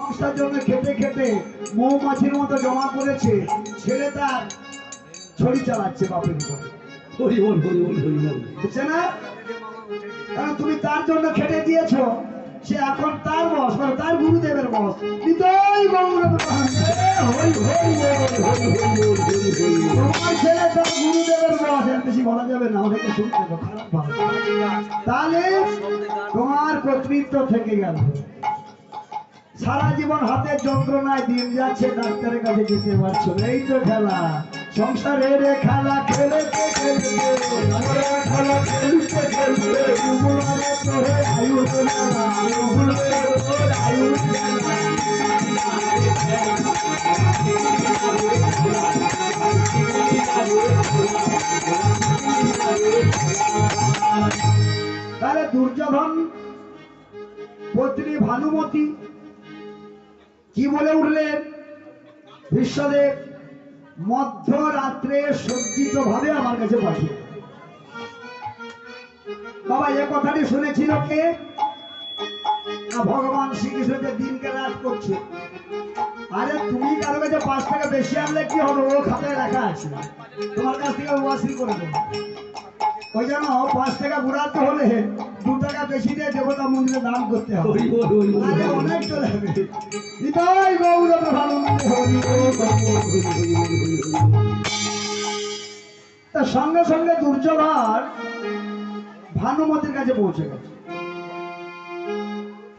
সংসার জন্য খেটে খেটে মৌমাছির মতো জমা করেছে, ছেলে তার ছড়ি চালাচ্ছে বাপের উপরে। বুঝছে না? কারণ তুমি তার জন্য খেটে দিয়েছ, সে এখন তার বস, মানে তার গুরুদেবের বস। তোমার ছেলে তার গুরুদেবের বস, এর বেশি বলা যাবে না, অনেকে শুনতে তো খারাপ ভাবে। তাহলে তোমার কর্তৃত্ব থেকে গেল। সারা জীবন হাতের যন্ত্রণায় দিন যাচ্ছে, ডাক্তারের কাছে যেতে পারছো না। এই তো খেলা, সংসারের খেলা খেলেতে খেলতে খেলা খেলতে খেলতে আয়ু তাহলে দুর্যোধন পত্নী ভানুমতি কি বলে উঠলেন? বিশ্বদেব মধ্যরাত্রে সজ্জিত ভাবে আমার কাছে পাঠিয়ে। বাবা এ কথাটি শুনেছিল কে? ভগবান শ্রীকৃষ্ণ দিনকে রাত করছে। আরে তুমি কারো কাছে 5 টাকা বেশি আনলে কি হবে? ও খাতায় রাখা আছে, তোমার কাছ থেকে ওয়াসিল করে দেবে। ওই জন্য 5 টাকা বুড়াতে হলে 2 টাকা বেশি দিয়ে দেবতা মন্দিরে দান করতে হবে। অনেক চলে যাবে। সঙ্গে সঙ্গে দুর্যোধন ভানুমতির কাছে পৌঁছে গেছে।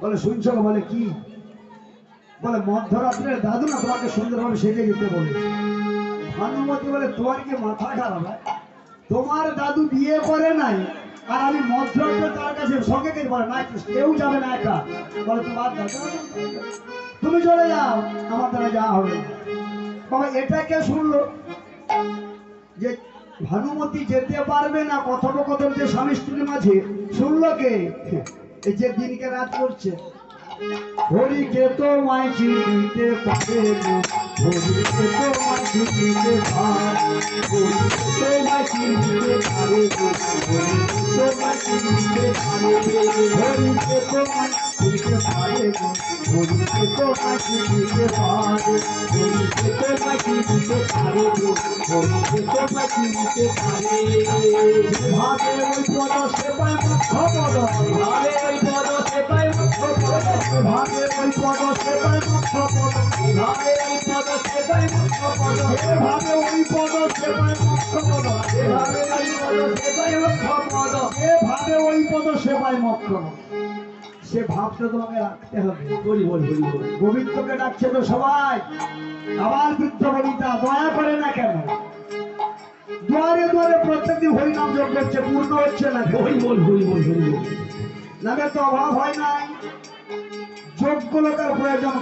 বলে শুনছো? বলে কি? বলে মধ্যরাত্রের দাদু না তোমাকে সুন্দরভাবে সেজে যেতে বলেছে। ভানুমতি বলে তোমার কি মাথা খারাপ? তোমার দাদু বিয়ে করে নাই আর আমি মধ্যরাত্রে তার কাছে সঙ্গে কে বলে না, কেউ যাবে না একা। বলে তোমার দাদু, তুমি চলে যাও, আমার দ্বারা যাওয়া হবে। বাবা এটা কে শুনলো যে ভানুমতি যেতে পারবে না? কথোপকথন যে স্বামী স্ত্রীর মাঝে শুনলো কে? এই যে দিনকে রাত করছে। হরিকে তো মাই চিনতে পারে, হরিকে তো মাই চিনতে পারে, হরিকে তো মাই চিনতে পারে, হরিকে তো মাই চিনতে পারে, হরিকে তো মাই চিনতে পারে, হরিকে তো মাই চিনতে পারে, হরিকে তো মাই চিনতে পারে, হরিকে তো মাই চিনতে পারে। ভাবে ওই পদ সে পায় মুখ্য পদ, ভাবে ওই পদ সে পায় মুখ্য পদ, ভাবে ওই পদ সে পায় মুখ্য পদ, ভাবে ওই পদ সে পায় মুখ্য পদ, ভাবে ওই পদ সে পায় মুখ্য পদ, ভাবে ওই পদ সে পায় মুখ্য পদ, ভাবে ওই পদ সে পায় মুখ্য পদ। সে ভাবটা তোমাকে রাখতে হবে। গোবিন্দকে ডাকছে তো সবাই, আবার বৃদ্ধ বনিতা দয়া করে না কেন? দুয়ারে দুয়ারে প্রত্যেকদিন হরিনাম যোগ করছে, পূর্ণ হচ্ছে না। নামের তো অভাব হয় নাই। যোগ্য লোকের প্রয়োজন,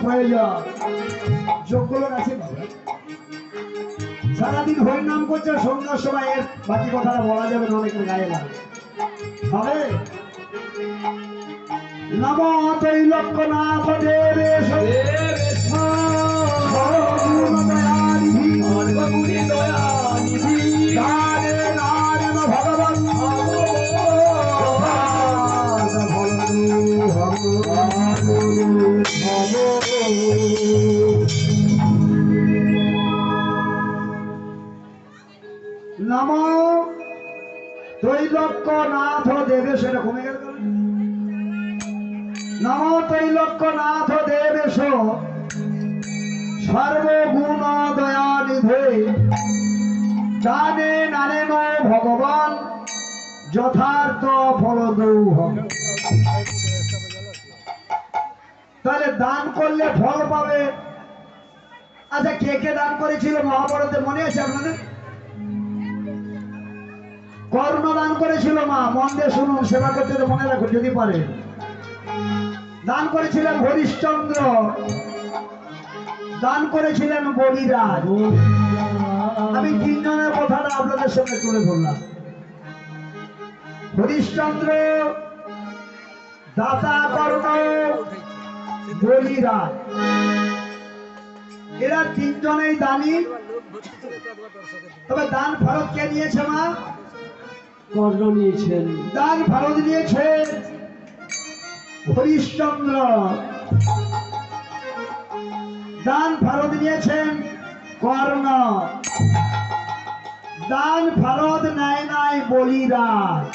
যোগ্য লোক আছে। সারাদিন হরিনাম করছে, সন্ধ্যার সময় এর বাকি কথাটা বলা যাবে না, অনেকের গায়ে লাগে হবে। নম ত্রৈলোক্যনাথ দেবেশ ভগবান নম ত্রৈলোক্যনাথ দেবেশ। এটা কমে গেল। নম ত্রৈলোক্যনাথ দেবেশ সর্বগুণ দয়ানিধে, জানে নারেন ভগবান যথার্থ ফলদৌহ। তাহলে দান করলে ফল পাবে। আচ্ছা কে কে দান করেছিল মহাভারতে মনে আছে আপনাদের? কর্ণ দান করেছিল। মা মন দিয়ে শুনুন, সেবা করতে মনে রাখুন যদি পারে। দান করেছিলেন হরিশ্চন্দ্র, দান করেছিলেন বলিরাজ। আমি 3 জনের কথাটা আপনাদের সঙ্গে তুলে ধরলাম। হরিশ্চন্দ্র, দাতা কর্ণ, বলিরাজ, এরা 3 জনেই দানি। তবে দান ফেরত কে নিয়েছে? মা কর্ণ নিয়েছেন। দান ফেরত নিয়েছে হরিশ্চন্দ্র। দান ফেরত নিয়েছেন কর্ণ, দান ফেরত নেয় নাই বলিরাজ।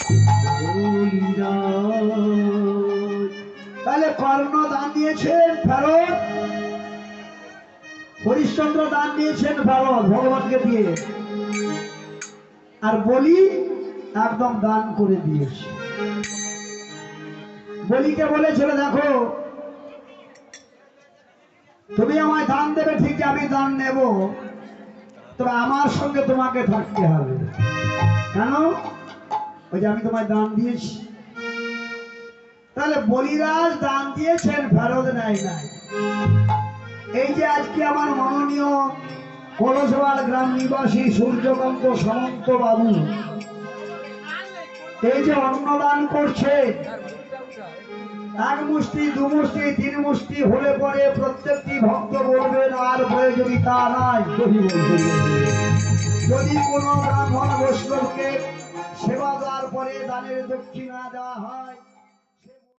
তাহলে কর্ণ দান দিয়েছেন ফেরত, হরিশ্চন্দ্র দান দিয়েছেন ফেরত ভগবানকে দিয়ে, আর বলি একদম দান করে দিয়েছে। বলিকে বলেছিল দেখো তুমি আমায় দান দেবে ঠিক, আমি দান নেব, তবে আমার সঙ্গে তোমাকে থাকতে হবে। কেন? ওই যে আমি তোমায় দান দিয়েছি। তাহলে বলিরাজ দান দিয়েছেন ফেরত নেয় নাই। এই যে আজকে আমার মাননীয় কলসবাল গ্রাম নিবাসী সূর্যকান্ত সামন্ত বাবু এই যে অন্নদান করছে, এক মুষ্টি দু মুষ্টি তিন মুষ্টি হলে পরে প্রত্যেকটি ভক্ত বলবেন আর প্রয়োজনীয়তা নাই। যদি কোনো ব্রাহ্মণ বৈষ্ণবকে সেবা দেওয়ার পরে দানের দক্ষিণা দেওয়া হয়